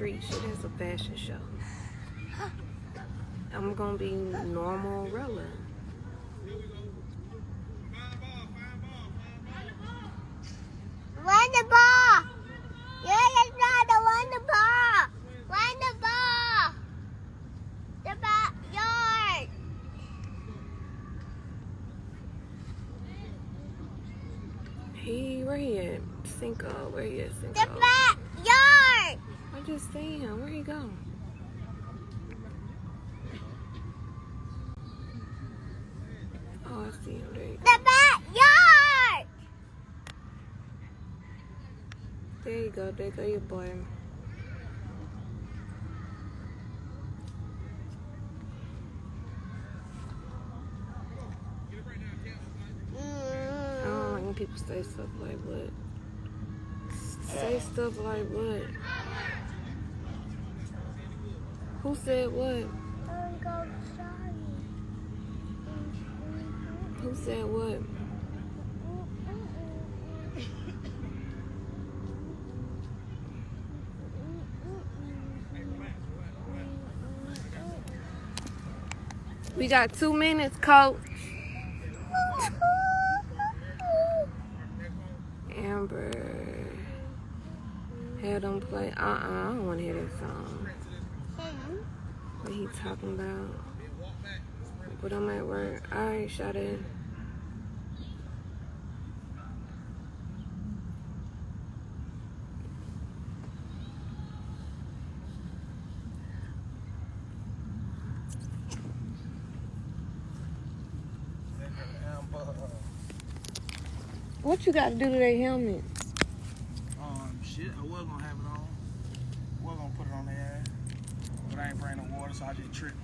treat shit as a fashion show. I'm gonna be normal Rella. Run the ball! Yeah, it's not the run the ball! Run the ball! The backyard! Where he at? Cinco, where he at? Cinco. The backyard! I just seen him. Where he go? Oh, I see him. There you go. The backyard! There you go. There go your boy. I don't like when people say stuff like what? Say stuff like what? Who said what? Who said what? We got 2 minutes, coach. Amber. Had them play. I don't want to hear that song. What he talking about? But I'm at work. Alright, shut in. What you got to do to their helmets? Shit, I was gonna have it on. I was gonna put it on there, but I ain't bring no water, so I just tripped.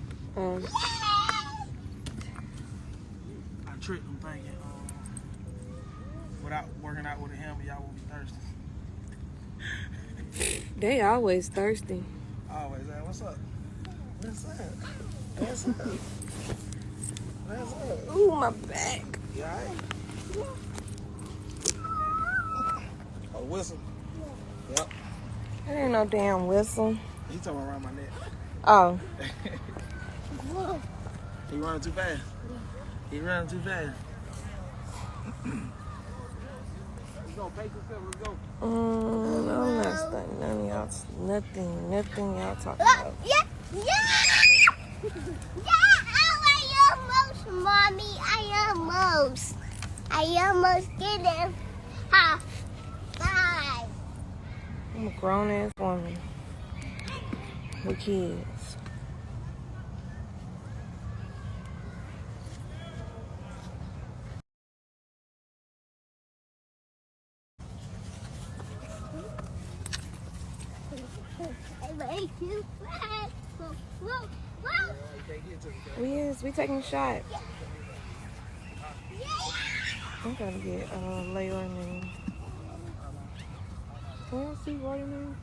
I tricked them thinking, without working out with a helmet, y'all won't be thirsty. They always thirsty. Always, what's up? What's up? What's up? What's up? Ooh, my back. You alright? Oh, whistle. Yep. That ain't no damn whistle. He talking around my neck. Oh. He running too fast. He running too fast. Let's go, pace yourself, let's go. I'm not studying none of y'all. Nothing y'all talking about. Yeah, I almost, mommy. I almost did it. Half. Bye. I'm a grown ass woman with kids. I make you fast. Whoa. We taking a shot. I'm gonna get Leora name. Can I see Roy name?